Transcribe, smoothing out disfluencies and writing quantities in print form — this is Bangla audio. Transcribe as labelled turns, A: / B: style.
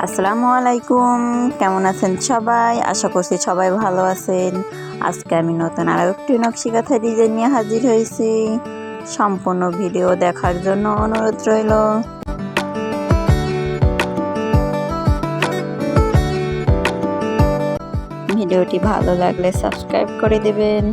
A: আসসালামু আলাইকুম, কেমন আছেন সবাই? আশা করছি সবাই ভালো আছেন। আজকে আমি নতুন আরও একটি নকশি কাঁথা ডিজাইন নিয়ে হাজির হয়েছি। সম্পূর্ণ ভিডিও দেখার জন্য অনুরোধ রইল। ভিডিওটি ভালো লাগলে সাবস্ক্রাইব করে দেবেন।